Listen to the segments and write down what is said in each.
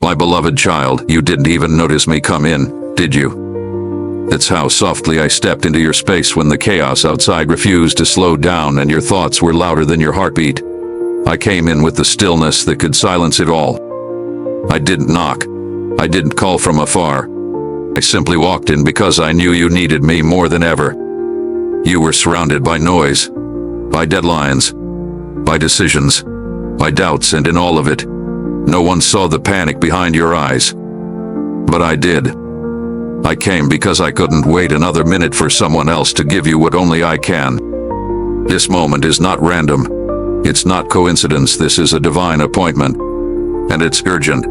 My beloved child, you didn't even notice me come in, did you? It's how softly I stepped into your space when the chaos outside refused to slow down and your thoughts were louder than your heartbeat. I came in with the stillness that could silence it all. I didn't knock. I didn't call from afar. I simply walked in because I knew you needed me more than ever. You were surrounded by noise, by deadlines, by decisions, by doubts, and in all of it, no one saw the panic behind your eyes. But I did. I came because I couldn't wait another minute for someone else to give you what only I can. This moment is not random. It's not coincidence. This is a divine appointment. And it's urgent.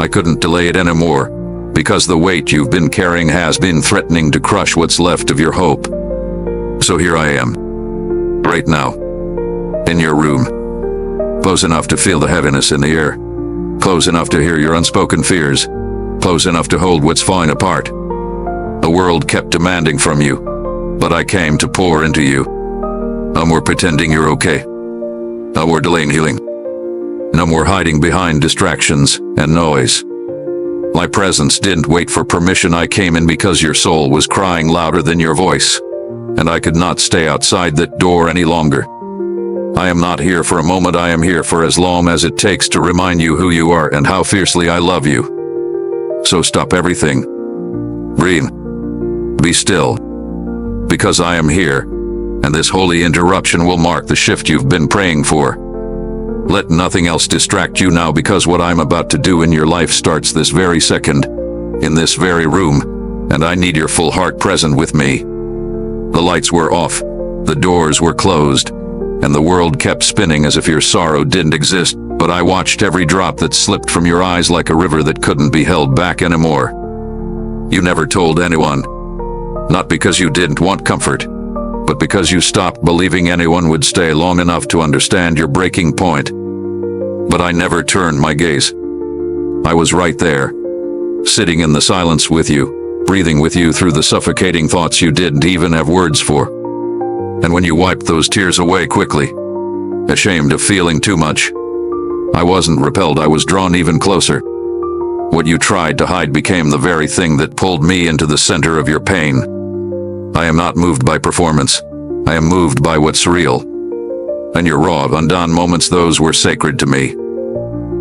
I couldn't delay it anymore, because the weight you've been carrying has been threatening to crush what's left of your hope. So here I am. Right now. In your room. Close enough to feel the heaviness in the air. Close enough to hear your unspoken fears. Close enough to hold what's falling apart. The world kept demanding from you, but I came to pour into you. No more pretending you're okay. No more delaying healing. No more hiding behind distractions and noise. My presence didn't wait for permission. I came in because your soul was crying louder than your voice, and I could not stay outside that door any longer. I am not here for a moment. I am here for as long as it takes to remind you who you are and how fiercely I love you. So stop everything. Breathe. Be still. Because I am here, and this holy interruption will mark the shift you've been praying for. Let nothing else distract you now, because what I'm about to do in your life starts this very second, in this very room, and I need your full heart present with me. The lights were off, the doors were closed, and the world kept spinning as if your sorrow didn't exist, but I watched every drop that slipped from your eyes like a river that couldn't be held back anymore. You never told anyone, not because you didn't want comfort, but because you stopped believing anyone would stay long enough to understand your breaking point. But I never turned my gaze. I was right there, sitting in the silence with you, breathing with you through the suffocating thoughts you didn't even have words for. And when you wiped those tears away quickly, ashamed of feeling too much, I wasn't repelled. I was drawn even closer. What you tried to hide became the very thing that pulled me into the center of your pain. I am not moved by performance. I am moved by what's real. And your raw, undone moments, those were sacred to me.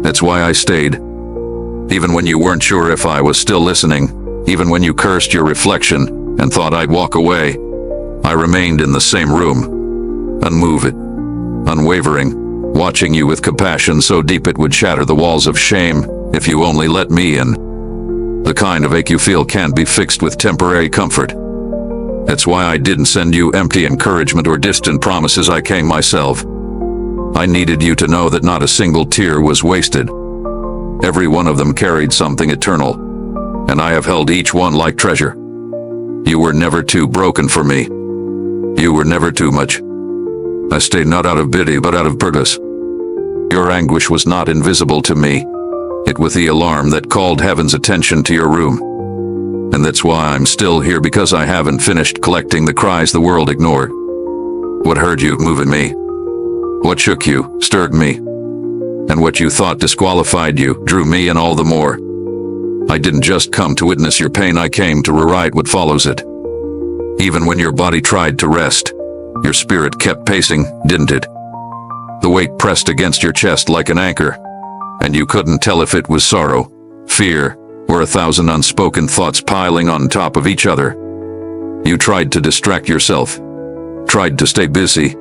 That's why I stayed. Even when you weren't sure if I was still listening, even when you cursed your reflection and thought I'd walk away, I remained in the same room, unmoved, unwavering, watching you with compassion so deep it would shatter the walls of shame if you only let me in. The kind of ache you feel can't be fixed with temporary comfort. That's why I didn't send you empty encouragement or distant promises. I came myself. I needed you to know that not a single tear was wasted. Every one of them carried something eternal, and I have held each one like treasure. You were never too broken for me. You were never too much. I stayed not out of pity but out of purpose. Your anguish was not invisible to me. It was the alarm that called heaven's attention to your room. And that's why I'm still here, because I haven't finished collecting the cries the world ignored. What hurt you, moved me. What shook you, stirred me. And what you thought disqualified you, drew me in all the more. I didn't just come to witness your pain, I came to rewrite what follows it. Even when your body tried to rest, your spirit kept pacing, didn't it? The weight pressed against your chest like an anchor, and you couldn't tell if it was sorrow, fear, or 1,000 unspoken thoughts piling on top of each other. You tried to distract yourself, tried to stay busy,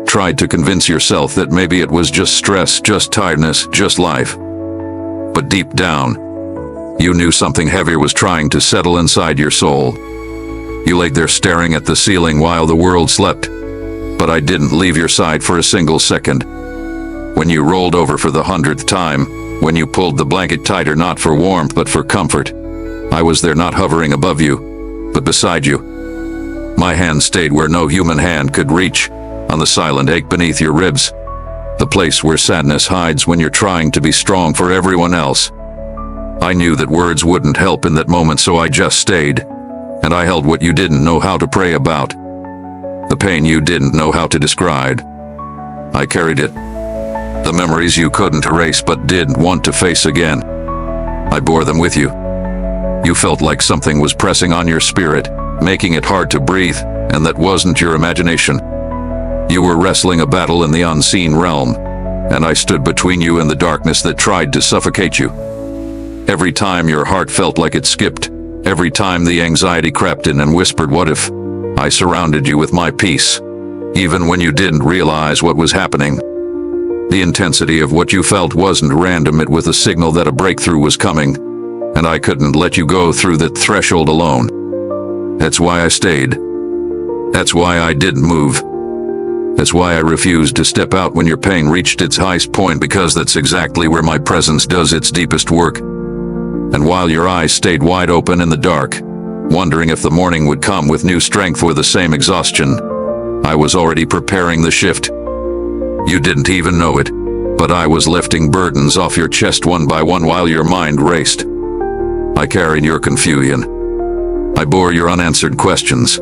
tried to convince yourself that maybe it was just stress, just tiredness, just life. But deep down, you knew something heavier was trying to settle inside your soul. You laid there staring at the ceiling while the world slept, but I didn't leave your side for a single second. When you rolled over for the 100th time, when you pulled the blanket tighter not for warmth but for comfort, I was there, not hovering above you, but beside you. My hand stayed where no human hand could reach, on the silent ache beneath your ribs, the place where sadness hides when you're trying to be strong for everyone else. I knew that words wouldn't help in that moment, so I just stayed, and I held what you didn't know how to pray about, the pain you didn't know how to describe. I carried it, the memories you couldn't erase but didn't want to face again. I bore them with you. You felt like something was pressing on your spirit, making it hard to breathe, and that wasn't your imagination. You were wrestling a battle in the unseen realm, and I stood between you and the darkness that tried to suffocate you. Every time your heart felt like it skipped, every time the anxiety crept in and whispered, "What if?" I surrounded you with my peace, even when you didn't realize what was happening. The intensity of what you felt wasn't random, it was a signal that a breakthrough was coming, and I couldn't let you go through that threshold alone. That's why I stayed. That's why I didn't move. That's why I refused to step out when your pain reached its highest point, because that's exactly where my presence does its deepest work. And while your eyes stayed wide open in the dark, wondering if the morning would come with new strength or the same exhaustion, I was already preparing the shift. You didn't even know it, but I was lifting burdens off your chest one by one while your mind raced. I carried your confusion. I bore your unanswered questions.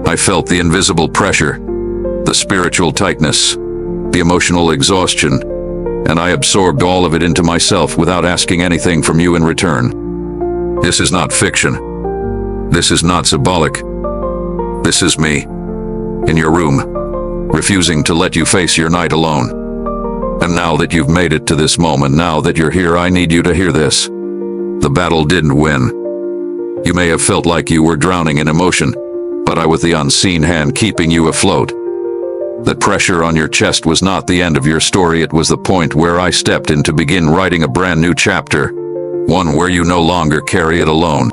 I felt the invisible pressure, the spiritual tightness, the emotional exhaustion, and I absorbed all of it into myself without asking anything from you in return. This is not fiction. This is not symbolic. This is me, in your room, refusing to let you face your night alone. And now that you've made it to this moment, now that you're here, I need you to hear this. The battle didn't win. You may have felt like you were drowning in emotion, but I was the unseen hand keeping you afloat. That pressure on your chest was not the end of your story, it was the point where I stepped in to begin writing a brand new chapter, one where you no longer carry it alone.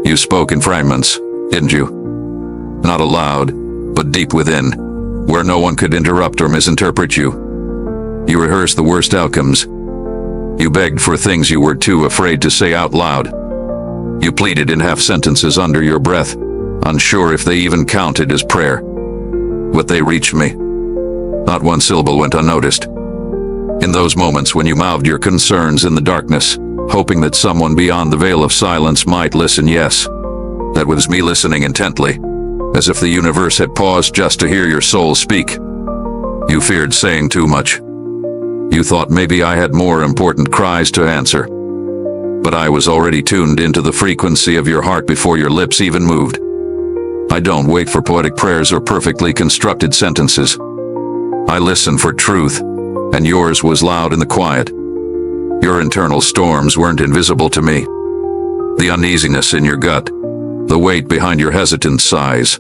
You spoke in fragments, didn't you? Not aloud, but deep within, where no one could interrupt or misinterpret you. You rehearsed the worst outcomes. You begged for things you were too afraid to say out loud. You pleaded in half sentences under your breath, unsure if they even counted as prayer. But they reached me. Not one syllable went unnoticed. In those moments when you mouthed your concerns in the darkness, hoping that someone beyond the veil of silence might listen, yes, that was me listening intently, as if the universe had paused just to hear your soul speak. You feared saying too much. You thought maybe I had more important cries to answer. But I was already tuned into the frequency of your heart before your lips even moved. I don't wait for poetic prayers or perfectly constructed sentences. I listen for truth, and yours was loud in the quiet. Your internal storms weren't invisible to me. The uneasiness in your gut, the weight behind your hesitant sighs,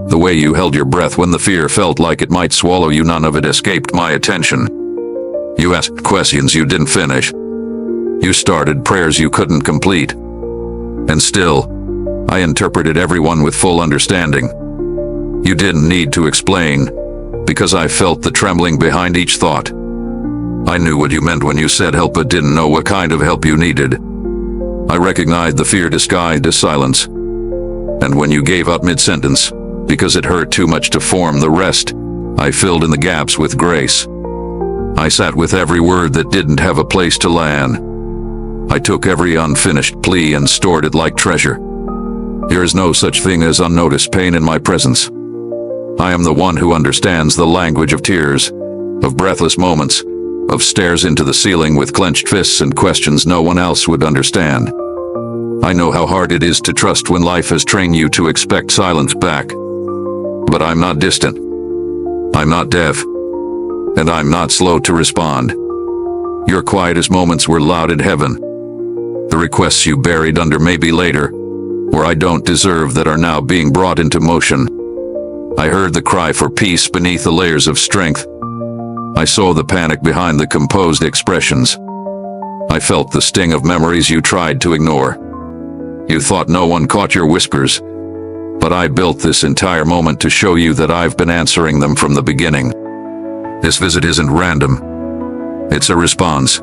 the way you held your breath when the fear felt like it might swallow you, none of it escaped my attention. You asked questions you didn't finish. You started prayers you couldn't complete. And still, I interpreted everyone with full understanding. You didn't need to explain, because I felt the trembling behind each thought. I knew what you meant when you said help, but didn't know what kind of help you needed. I recognized the fear disguised as silence. And when you gave up mid-sentence, because it hurt too much to form the rest, I filled in the gaps with grace. I sat with every word that didn't have a place to land. I took every unfinished plea and stored it like treasure. There is no such thing as unnoticed pain in my presence. I am the one who understands the language of tears, of breathless moments, of stares into the ceiling with clenched fists and questions no one else would understand. I know how hard it is to trust when life has trained you to expect silence back. But I'm not distant. I'm not deaf. And I'm not slow to respond. Your quietest moments were loud in heaven. The requests you buried under maybe later, or I don't deserve, that are now being brought into motion. I heard the cry for peace beneath the layers of strength. I saw the panic behind the composed expressions. I felt the sting of memories you tried to ignore. You thought no one caught your whispers, but I built this entire moment to show you that I've been answering them from the beginning. This visit isn't random. It's a response.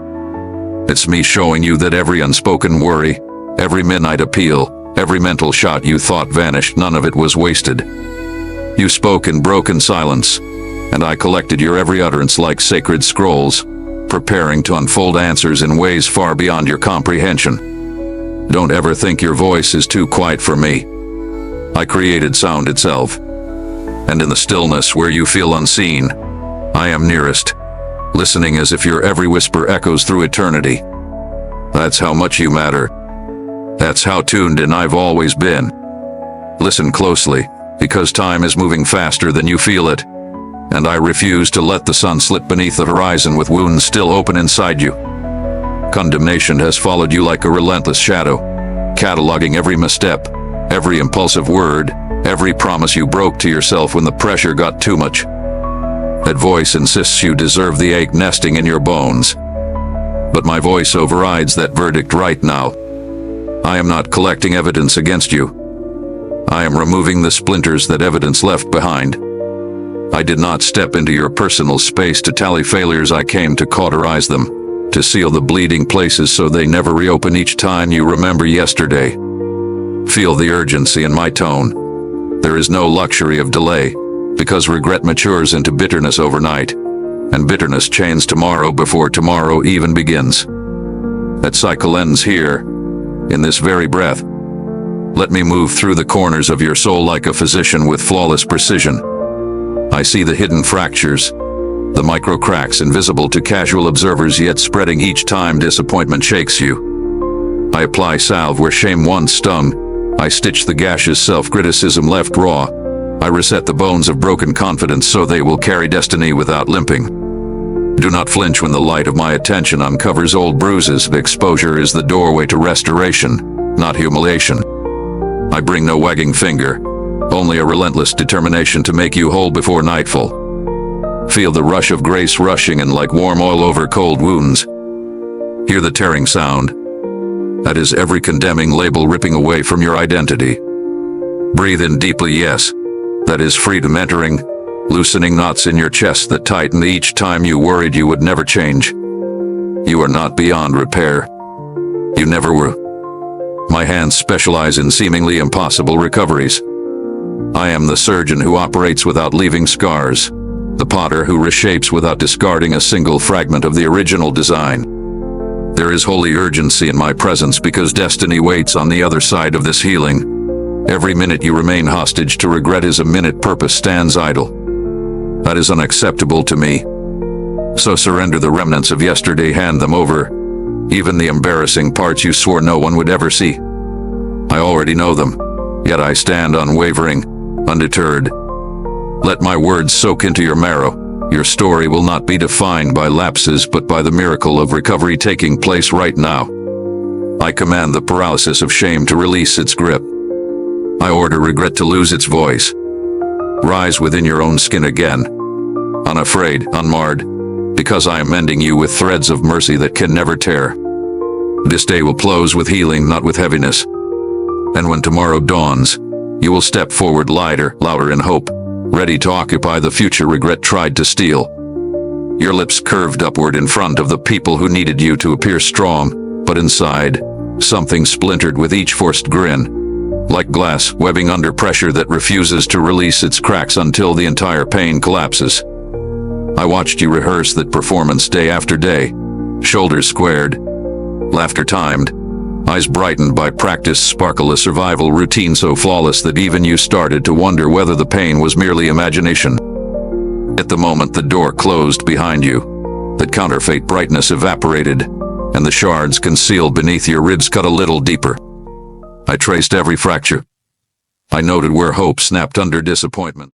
It's me showing you that every unspoken worry, every midnight appeal, every mental shot you thought vanished, none of it was wasted. You spoke in broken silence, and I collected your every utterance like sacred scrolls, preparing to unfold answers in ways far beyond your comprehension. Don't ever think your voice is too quiet for me. I created sound itself. And in the stillness where you feel unseen, I am nearest, listening as if your every whisper echoes through eternity. That's how much you matter. That's how tuned in I've always been. Listen closely, because time is moving faster than you feel it, and I refuse to let the sun slip beneath the horizon with wounds still open inside you. Condemnation has followed you like a relentless shadow, cataloging every misstep, every impulsive word, every promise you broke to yourself when the pressure got too much. That voice insists you deserve the ache nesting in your bones. But my voice overrides that verdict right now. I am not collecting evidence against you. I am removing the splinters that evidence left behind. I did not step into your personal space to tally failures. I came to cauterize them, to seal the bleeding places so they never reopen each time you remember yesterday. Feel the urgency in my tone. There is no luxury of delay, because regret matures into bitterness overnight, and bitterness chains tomorrow before tomorrow even begins. That cycle ends here, in this very breath. Let me move through the corners of your soul like a physician with flawless precision. I see the hidden fractures, the micro cracks invisible to casual observers yet spreading each time disappointment shakes you. I apply salve where shame once stung. I stitch the gashes self-criticism left raw. I reset the bones of broken confidence so they will carry destiny without limping. Do not flinch when the light of my attention uncovers old bruises. Exposure is the doorway to restoration, not humiliation. I bring no wagging finger, only a relentless determination to make you whole before nightfall. Feel the rush of grace rushing in like warm oil over cold wounds. Hear the tearing sound. That is every condemning label ripping away from your identity. Breathe in deeply, yes. That is freedom entering, loosening knots in your chest that tightened each time you worried you would never change. You are not beyond repair. You never were. My hands specialize in seemingly impossible recoveries. I am the surgeon who operates without leaving scars, the potter who reshapes without discarding a single fragment of the original design. There is holy urgency in my presence because destiny waits on the other side of this healing. Every minute you remain hostage to regret is a minute purpose stands idle. That is unacceptable to me. So surrender the remnants of yesterday, hand them over. Even the embarrassing parts you swore no one would ever see. I already know them, yet I stand unwavering, undeterred. Let my words soak into your marrow. Your story will not be defined by lapses but by the miracle of recovery taking place right now. I command the paralysis of shame to release its grip. I order regret to lose its voice. Rise within your own skin again, unafraid, unmarred, because I am mending you with threads of mercy that can never tear. This day will close with healing, not with heaviness. And when tomorrow dawns, you will step forward lighter, louder in hope, ready to occupy the future regret tried to steal. Your lips curved upward in front of the people who needed you to appear strong, but inside, something splintered with each forced grin, like glass webbing under pressure that refuses to release its cracks until the entire pain collapses. I watched you rehearse that performance day after day, shoulders squared, laughter timed, eyes brightened by practice sparkle, a survival routine so flawless that even you started to wonder whether the pain was merely imagination. At the moment the door closed behind you, that counterfeit brightness evaporated, and the shards concealed beneath your ribs cut a little deeper. I traced every fracture. I noted where hope snapped under disappointment.